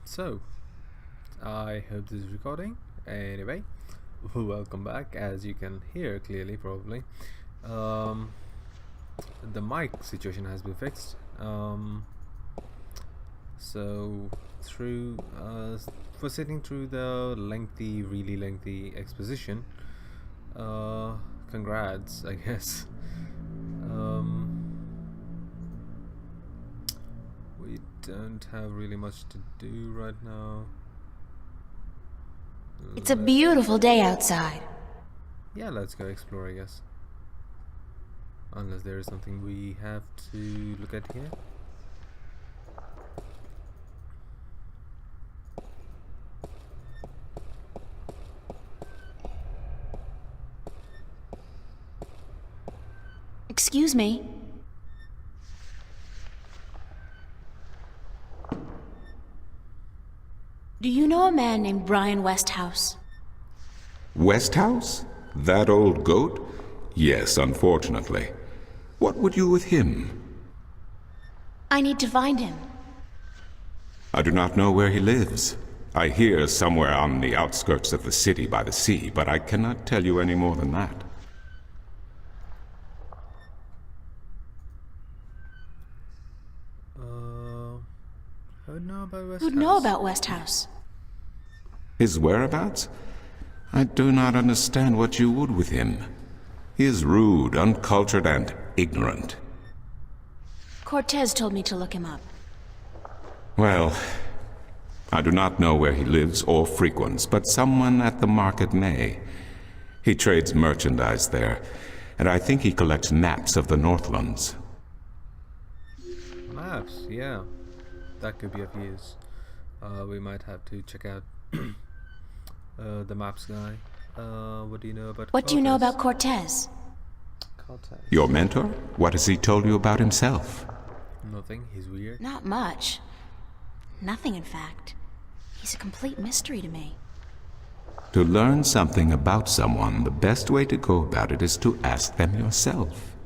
So, I hope this is recording. Anyway, welcome back. As you can hear clearly, probably, um, the mic situation has been fixed. So, through for sitting through the really lengthy exposition, uh, congrats, I guess. Um, we don't have really much to do right now. It's a beautiful day outside. Yeah, let's go explore, I guess. Unless there is something we have to look at here. Excuse me. Do you know a man named Brian Westhouse? Westhouse? That old goat? Yes, unfortunately. What would you with him? I need to find him. I do not know where he lives. I hear somewhere on the outskirts of the city by the sea, but I cannot tell you any more than that. Who'd know about West Who'd know about Westhouse? His whereabouts? I do not understand what you would with him. He is rude, uncultured, and ignorant. Cortez told me to look him up. Well, I do not know where he lives or frequents, but someone at the market may. He trades merchandise there, and I think he collects maps of the Northlands. Maps, yeah. That could be of use. We might have to check out the maps guy. What do you know about What do you know about Cortez? Cortez? Your mentor? What has he told you about himself? Nothing. He's weird. Not much. Nothing, in fact. He's a complete mystery to me. To learn something about someone, the best way to go about it is to ask them yourself.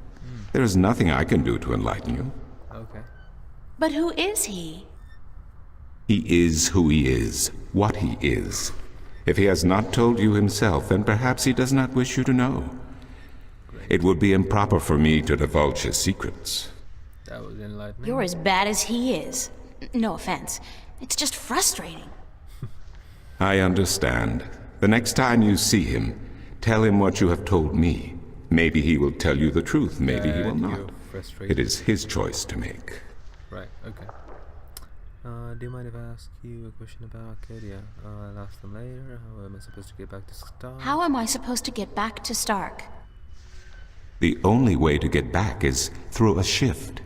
There is nothing I can do to enlighten you. Okay. But who is he? He is who he is, what he is. If he has not told you himself, then perhaps he does not wish you to know. It would be improper for me to divulge his secrets. That was enlightening. You're as bad as he is. No offense. It's just frustrating. I understand. The next time you see him, tell him what you have told me. Maybe he will tell you the truth, maybe he will not. It is his choice to make. Right, okay. Do you mind if I ask you a question about Arcadia? I'll ask them later. How am I supposed to get back to Stark? How am I supposed to get back to Stark? The only way to get back is through a shift.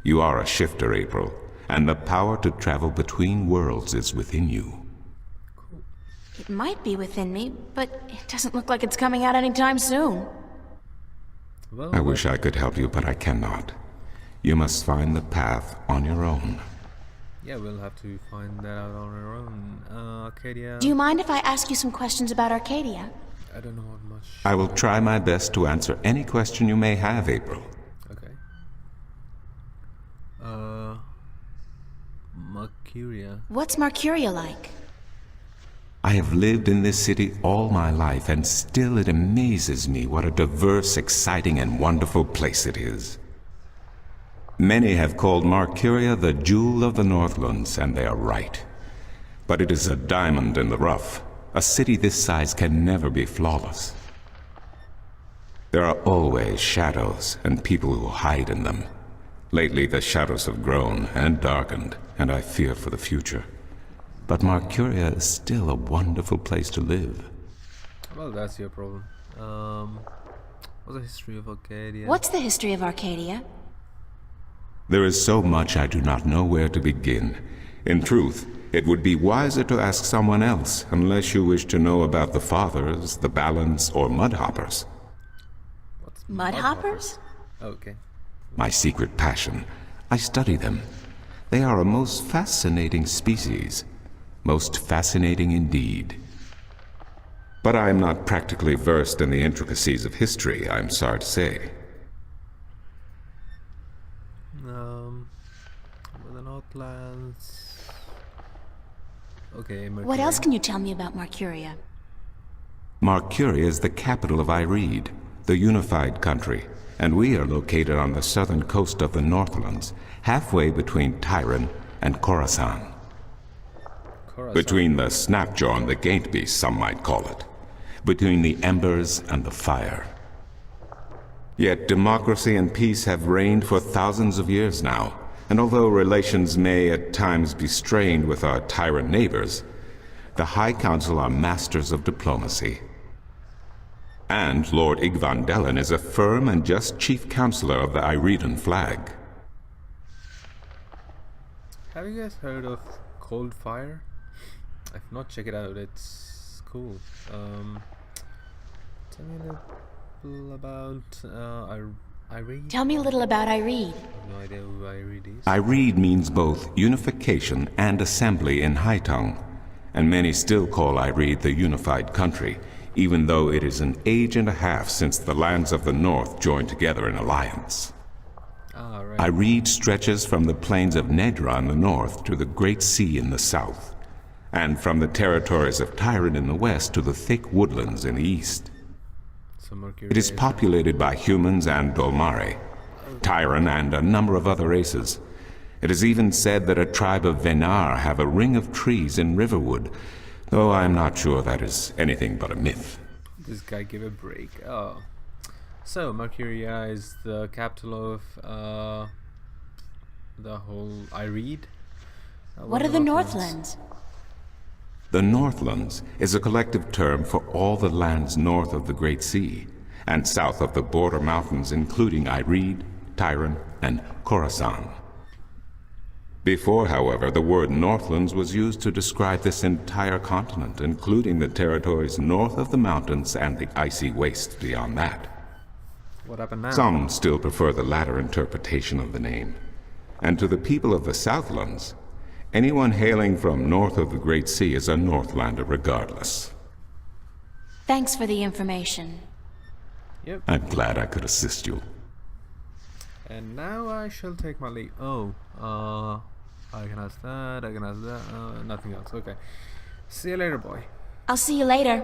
You are a shifter, April, and the power to travel between worlds is within you. Cool. It might be within me, but it doesn't look like it's coming out anytime soon. Well, I wish I could help you, but I cannot. You must find the path on your own. yeah, we'll have to find that out on our own. Arcadia. Do you mind if I ask you some questions about Arcadia? I don't know what much. I will try my best to answer any question you may have, April. Okay. Mercuria. What's Mercuria like? I have lived in this city all my life, and still it amazes me what a diverse, exciting, and wonderful place it is. Many have called Mercuria the jewel of the Northlands, and they are right. But it is a diamond in the rough. A city this size can never be flawless. There are always shadows and people who hide in them. Lately the shadows have grown and darkened, and I fear for the future. But Mercuria is still a wonderful place to live. Well, that's your problem. What's the history of Arcadia? What's the history of Arcadia? There is so much I do not know where to begin. In truth, it would be wiser to ask someone else, unless you wish to know about the Fathers, the Balance, or Mudhoppers. What's Mudhoppers? Okay. My secret passion. I study them. They are a most fascinating species. Most fascinating indeed. But I am not practically versed in the intricacies of history, I'm sorry to say. With the Northlands. Okay, What else Mercuria. can you tell me about Marcuria? Marcuria is the capital of Ireed, the unified country, and we are located on the southern coast of the Northlands, halfway between Tyran and Khorasan. Coruscant. Between the snapjaw and the gatebeast, some might call it. Between the embers and the fire. Yet democracy and peace have reigned for thousands of years now, and although relations may at times be strained with our tyrant neighbors, the High Council are masters of diplomacy. And Lord Igvandellan is a firm and just chief counselor of the Iredan flag. Have you guys heard of Cold Fire? If not, check it out. It's cool. Tell me a little about Ireed. Tell me a little about Ireed. I have no idea who Ireed is. Ireed means both unification and assembly in High Tongue, and many still call Ireed the unified country, even though it is an age and a half since the lands of the north joined together in alliance. Ah, right. Ireed stretches from the plains of Nedra in the north to the Great Sea in the south, and from the territories of Tyran in the west to the thick woodlands in the east. So Mercuria It is populated by humans and Dolmare, Tyran and a number of other races. It is even said that a tribe of Venar have a ring of trees in Riverwood, though I am not sure that is anything but a myth. This guy gave a break. Oh. So, Mercuria is the capital of the whole Ireed. What are the Northlands? The Northlands is a collective term for all the lands north of the Great Sea and south of the border mountains, including Ireed, Tyran, and Khorasan. Before, however, the word Northlands was used to describe this entire continent, including the territories north of the mountains and the icy wastes beyond that. What happened now? Some still prefer the latter interpretation of the name. And to the people of the Southlands, anyone hailing from north of the Great Sea is a Northlander regardless. Thanks for the information. Yep. I'm glad I could assist you. And now I shall take my leave. Oh, I can ask that, I can ask that, nothing else. Okay. See you later, boy. I'll see you later.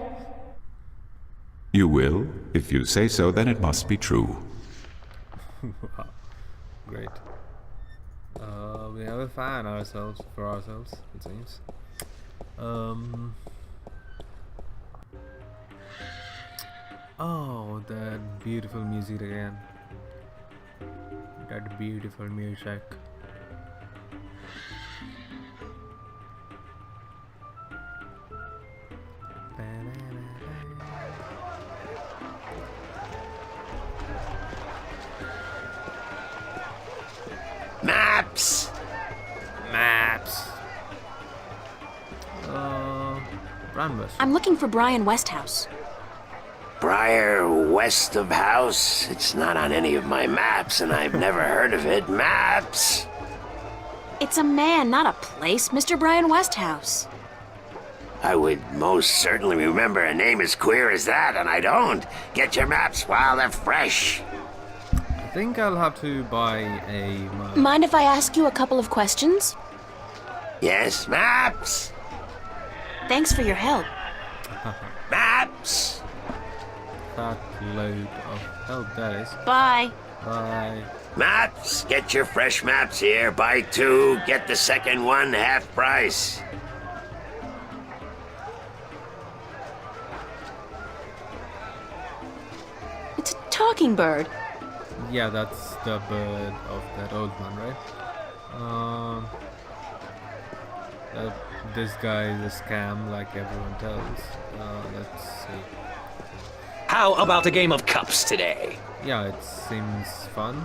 You will? If you say so, then it must be true. Wow. Great. We have a fan for ourselves, it seems. Oh, that beautiful music again. That beautiful music. Maps! Maps. Brandwest. I'm looking for Brian Westhouse. Briar west of house. It's not on any of my maps, and I've never heard of it. Maps! It's a man, not a place, Mr. Brian Westhouse. I would most certainly remember a name as queer as that, and I don't. Get your maps while they're fresh. I think I'll have to buy a map. Mind if I ask you a couple of questions? Yes, maps! Thanks for your help. Maps! That load of help that is. Bye. Bye. Maps! Get your fresh maps here. Buy 2, get the second one half price. It's a talking bird. Yeah, that's the bird of that old man, right? This guy is a scam, like everyone tells. Let's see. How about a game of cups today? Yeah, it seems fun.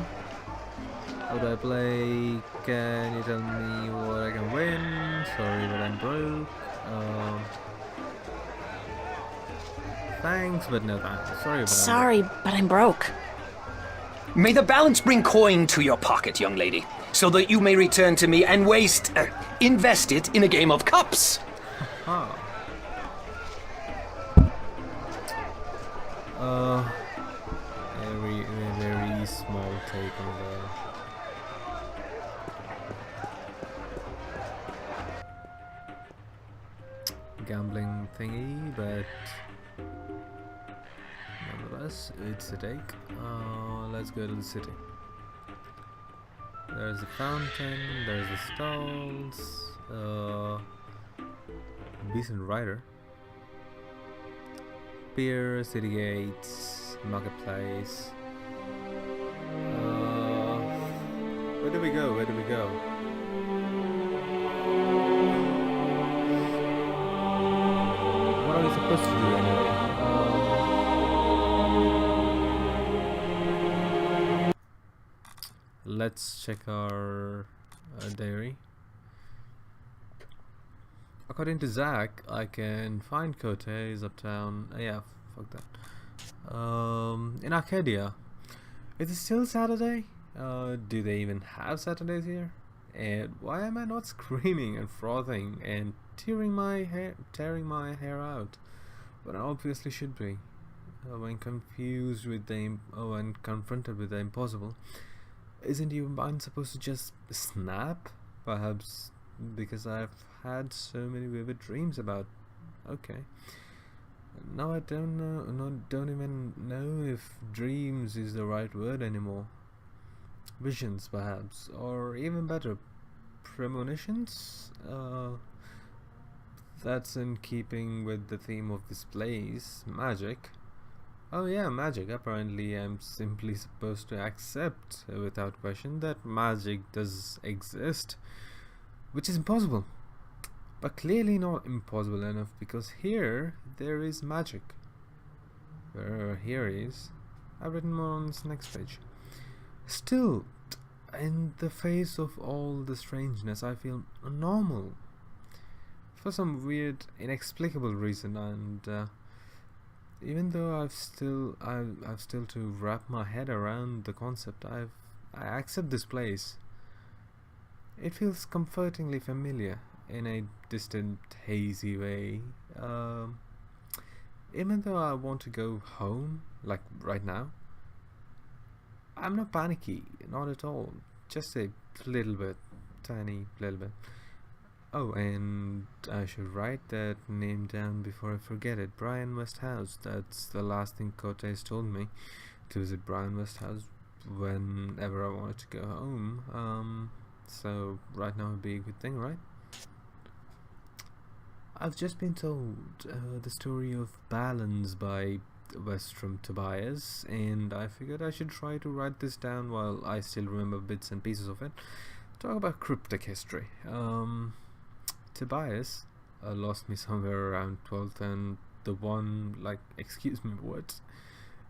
How do I play? Can you tell me what I can win? Sorry, but I'm broke. Thanks, but no thanks. Sorry, but I'm broke. May the balance bring coin to your pocket, young lady, so that you may return to me and invest it in a game of cups. Ah. Very small take on the. gambling thingy, but nonetheless, it's a take. Let's go to the city. There's the fountain, there's the stalls, decent rider, pier, city gates, marketplace. Where do we go? Where do we go? What are we supposed to do anyway? Let's check our diary. According to Zach, I can find Cote's uptown. Yeah, fuck that. In Arcadia. Is it still Saturday? Do they even have Saturdays here? And why am I not screaming and frothing and tearing my hair out? But I obviously should be. When confused with when confronted with the impossible, isn't your mind supposed to just snap? Perhaps because I've had so many vivid dreams about. Okay. Now I don't even know if dreams is the right word anymore. Visions, perhaps, or even better, premonitions. That's in keeping with the theme of this place, magic. Oh yeah, magic. Apparently, I'm simply supposed to accept without question that magic does exist, which is impossible. But clearly not impossible enough, because here there is magic. Where here is, I've written more on this next page. Still, in the face of all the strangeness, I feel normal for some weird, inexplicable reason, and even though I've still to wrap my head around the concept, I accept this place. It feels comfortingly familiar in a distant, hazy way. Even though I want to go home, like right now, I'm not panicky, not at all. Just a little bit, tiny little bit. Oh, and I should write that name down before I forget it. Brian West House. That's the last thing Cortez told me, to visit Brian West House whenever I wanted to go home. So right now would be a good thing, right? I've just been told the story of Balance by Westrom Tobias, and I figured I should try to write this down while I still remember bits and pieces of it. Talk about cryptic history. Tobias lost me somewhere around 12th, and the one, like, excuse me, what?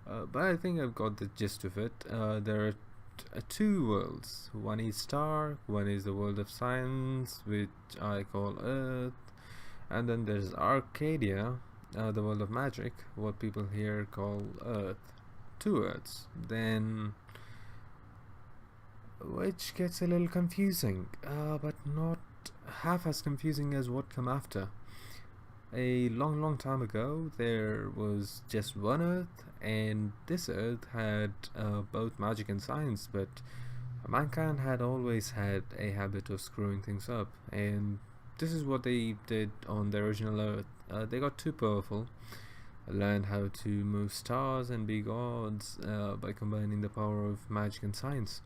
But I think I've got the gist of it. There are two worlds. One is Star, one is the world of science, which I call Earth, and then there's Arcadia, the world of magic, what people here call Earth. Two Earths. Then, which gets a little confusing, but not half as confusing as what come after. A long time ago, there was just one Earth, and this Earth had both magic and science, but mankind had always had a habit of screwing things up, and this is what they did on the original Earth. They got too powerful, learned how to move stars and be gods by combining the power of magic and science.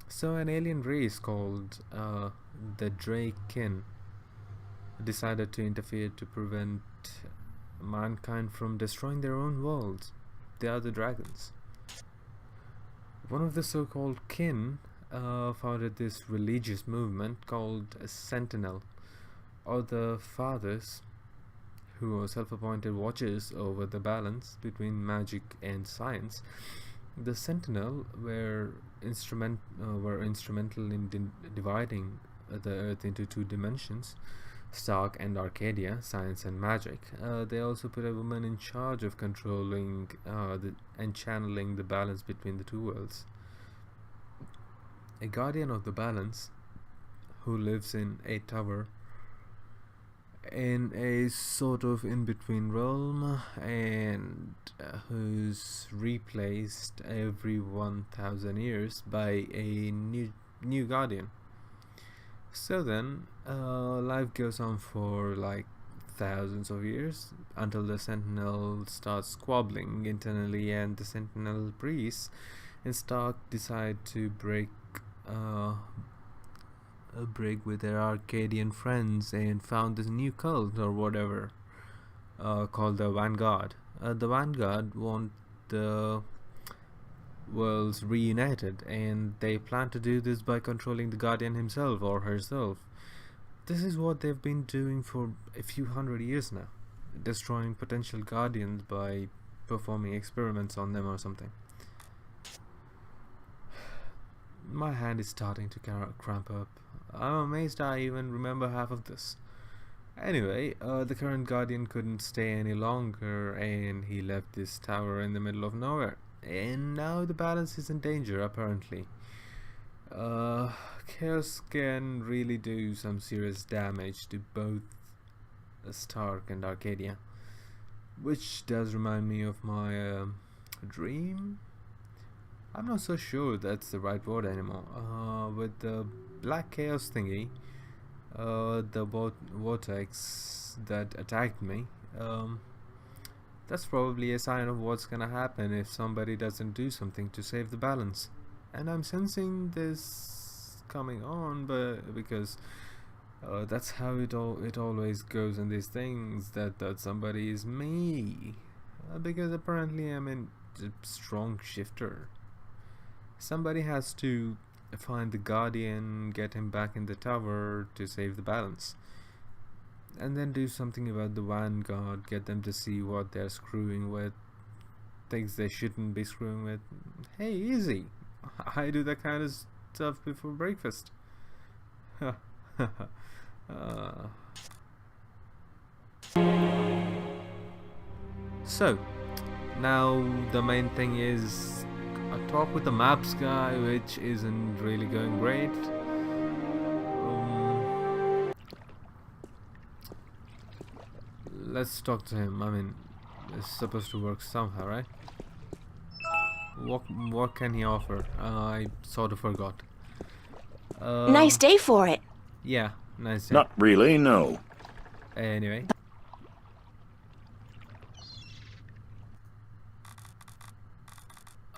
So an alien race called the Draken decided to interfere to prevent mankind from destroying their own worlds. They are the dragons. One of the so-called kin founded this religious movement called Sentinel, or the Fathers, who are self-appointed watchers over the balance between magic and science. The Sentinel were instrumental in dividing the Earth into two dimensions, Stark and Arcadia, science and magic. They also put a woman in charge of controlling and channeling the balance between the two worlds. A guardian of the balance who lives in a tower in a sort of in-between realm, and who's replaced every 1000 years by a new guardian. So then life goes on for like thousands of years until the Sentinel starts squabbling internally, and the Sentinel priests in Stark decide to break with their Arcadian friends and found this new cult or whatever called the Vanguard. The Vanguard want the worlds reunited, and they plan to do this by controlling the Guardian himself or herself. This is what they've been doing for a few hundred years now, destroying potential Guardians by performing experiments on them or something. My hand is starting to cramp up. I'm amazed I even remember half of this. Anyway, the current Guardian couldn't stay any longer, and he left this tower in the middle of nowhere. And now the balance is in danger, apparently. Chaos can really do some serious damage to both Stark and Arcadia, which does remind me of my dream. I'm not so sure that's the right word anymore. With the black chaos thingy, the vortex that attacked me, that's probably a sign of what's gonna happen if somebody doesn't do something to save the balance. And I'm sensing this coming on, but because that's how it always goes in these things, that somebody is me, because apparently I'm a strong shifter. Somebody has to find the Guardian, get him back in the tower to save the balance, and then do something about the Vanguard, get them to see what they're screwing with, things they shouldn't be screwing with. Hey, easy. I do that kind of stuff before breakfast. So, now the main thing is a talk with the maps guy, which isn't really going great. Let's talk to him. I mean, it's supposed to work somehow, right? What can he offer? I sort of forgot. Nice day for it. Yeah, nice day. Not really, no. Anyway.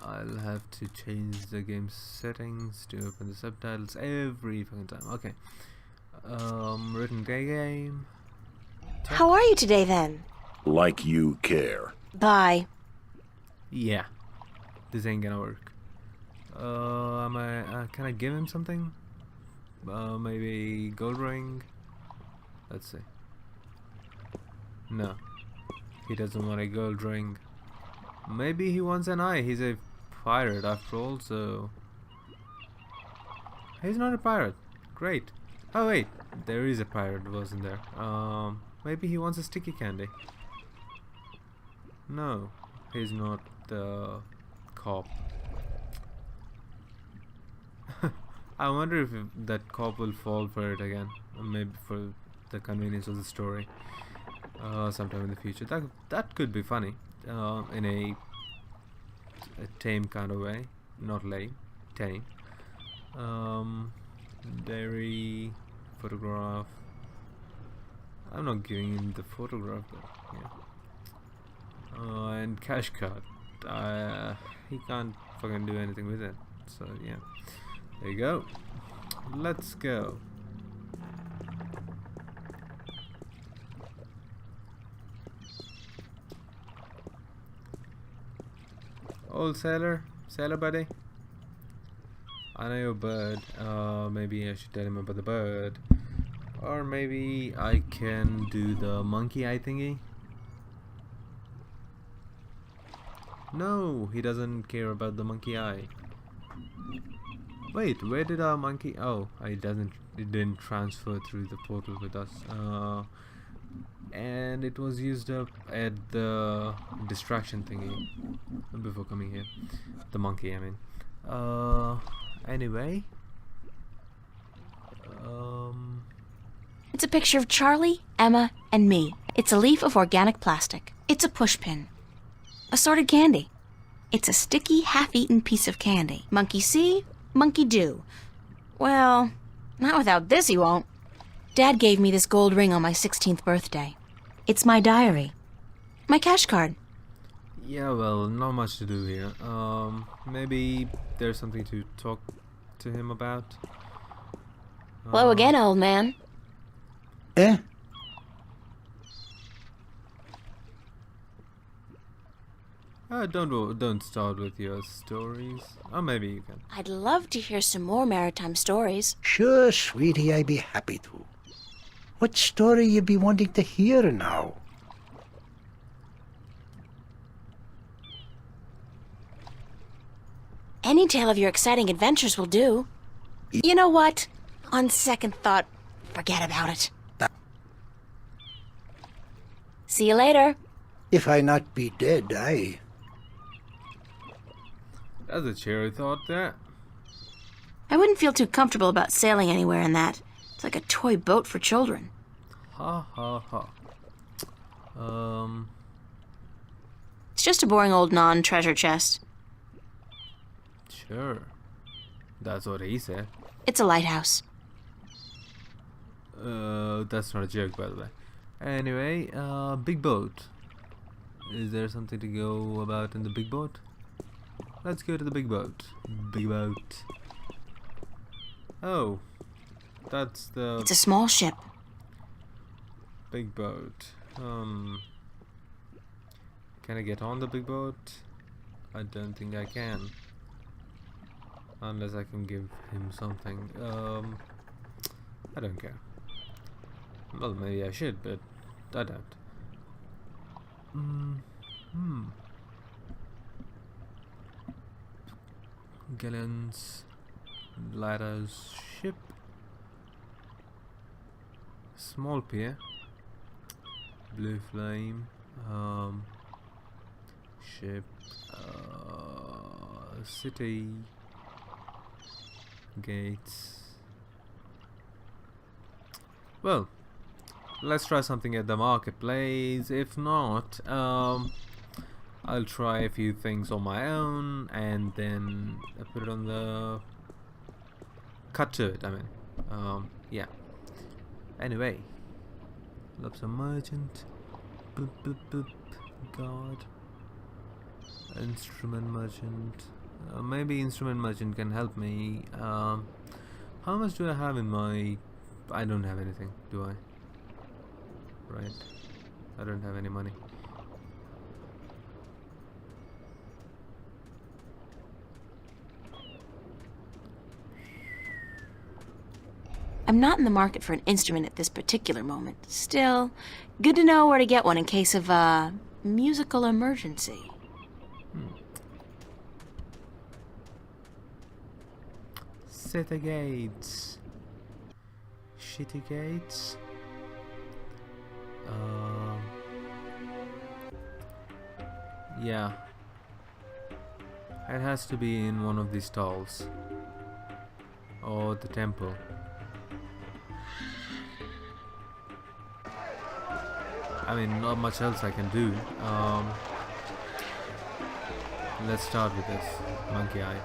I'll have to change the game settings to open the subtitles every fucking time. Okay. Written game. How are you today, then? Like you care. Bye. Yeah. This ain't gonna work. Can I give him something? Maybe gold ring? Let's see. No. He doesn't want a gold ring. Maybe he wants an eye. He's a pirate after all, so... He's not a pirate. Great. Oh wait, there is a pirate, wasn't there? Maybe he wants a sticky candy. No, he's not the cop. I wonder if that cop will fall for it again. Maybe for the convenience of the story. Sometime in the future. That could be funny. In a tame kind of way. Not lame. Tame. Diary. Photograph. I'm not giving him the photograph, but yeah. And cash card. He can't fucking do anything with it. So yeah. There you go. Let's go. Old sailor buddy. I know you're a bird. Maybe I should tell him about the bird. Or maybe I can do the monkey eye thingy. No, he doesn't care about the monkey eye. Wait, where did our monkey... Oh, it didn't transfer through the portal with us. And it was used up at the distraction thingy before coming here. The monkey, I mean. Anyway. It's a picture of Charlie, Emma, and me. It's a leaf of organic plastic. It's a pushpin. Assorted candy. It's a sticky, half-eaten piece of candy. Monkey see, monkey do. Well, not without this he won't. Dad gave me this gold ring on my 16th birthday. It's my diary. My cash card. Yeah, well, not much to do here. Maybe there's something to talk to him about. Hello again, old man. Eh? Don't start with your stories. Or maybe you can. I'd love to hear some more maritime stories. Sure, sweetie, I'd be happy to. What story you be wanting to hear now? Any tale of your exciting adventures will do. You know what? On second thought, forget about it. See you later. If I not be dead, aye. That's a cheery thought there. I wouldn't feel too comfortable about sailing anywhere in that. It's like a toy boat for children. Ha ha ha. It's just a boring old non-treasure chest. Sure. That's what he said. It's a lighthouse. That's not a joke, by the way. Anyway, big boat. Is there something to go about in the big boat? Let's go to the big boat. Big boat. Oh, that's the It's a small ship. big boat. Can I get on the big boat? I don't think I can. Unless I can give him something. I don't care. Well, maybe I should, but I don't. Gallons, lighthouse, ship, small pier, blue flame, ship, city, gates. Well, let's try something at the marketplace. If not, I'll try a few things on my own and then put it on the cut to it. I mean, yeah. Anyway, love some merchant. Boop boop boop. God. Instrument merchant. Maybe instrument merchant can help me. How much do I have in my? I don't have anything, do I? Right. I don't have any money. I'm not in the market for an instrument at this particular moment. Still, good to know where to get one in case of a musical emergency. City gates. Shitty gates. Yeah. It has to be in one of these stalls. Or the temple. I mean, not much else I can do. Let's start with this monkey eye.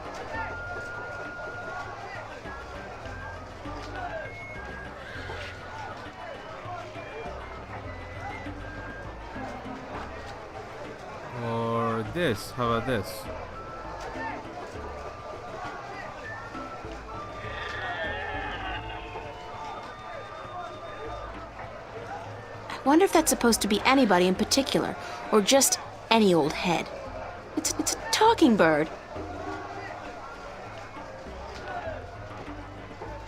Or this. How about this? I wonder if that's supposed to be anybody in particular, or just any old head. It's a talking bird.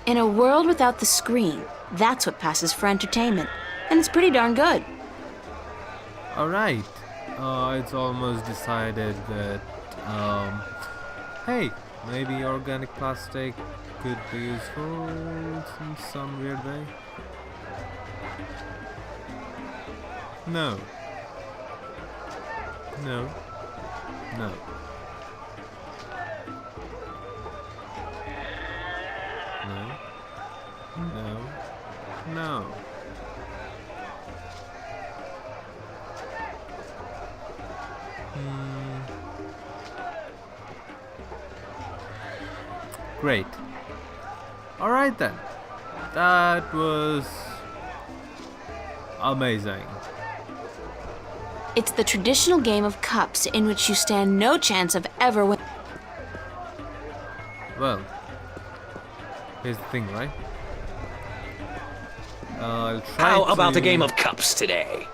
In a world without the screen, that's what passes for entertainment, and it's pretty darn good. Alright. It's almost decided that, hey, maybe organic plastic could be useful in some weird way. No. No. No. No. No. No. Great. Alright then. That was amazing. It's the traditional game of cups in which you stand no chance of ever winning. Well, here's the thing, right? I'll try How about to a game of cups today?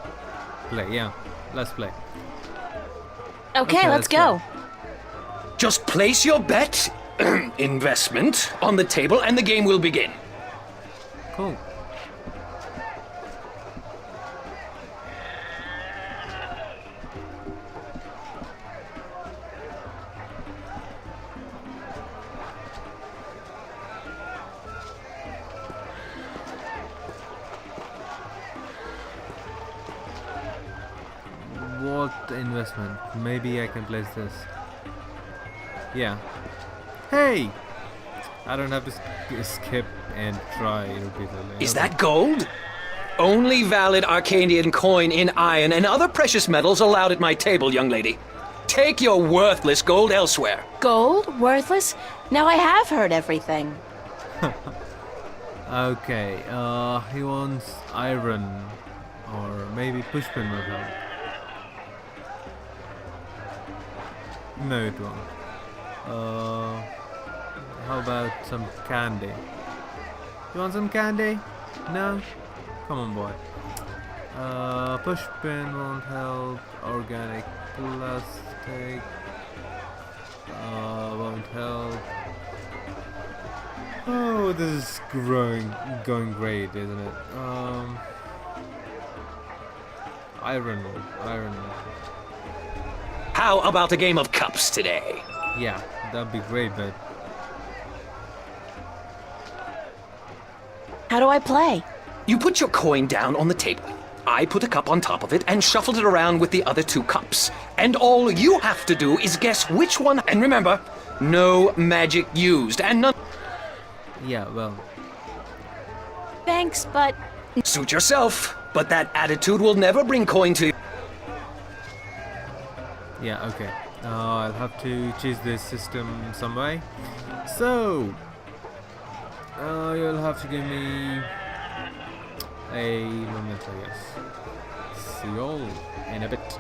play. Yeah, let's play. Okay, let's go. Just place your bet, investment, on the table and the game will begin. Cool. What investment? Maybe I can place this. Yeah. Hey! I don't have to skip and try repeatedly. Is Okay. that gold? Only valid Arcadian coin in iron and other precious metals allowed at my table, young lady. Take your worthless gold elsewhere. Gold? Worthless? Now I have heard everything. Okay, he wants iron. Or maybe pushpin will help. No, it won't. How about some candy? You want some candy? No? Come on, boy. Pushpin won't help. Organic plastic won't help. Oh, this is going great, isn't it? Iron. How about a game of cups today? Yeah, that'd be great, but How do I play? You put your coin down on the table. I put a cup on top of it and shuffled it around with the other two cups. And all you have to do is guess which one. And remember, no magic used and none. yeah, well, Thanks, but Suit yourself, but that attitude will never bring coin to you. yeah, okay. I'll have to change this system some way. So, you'll have to give me a moment, I guess. See you all in a bit.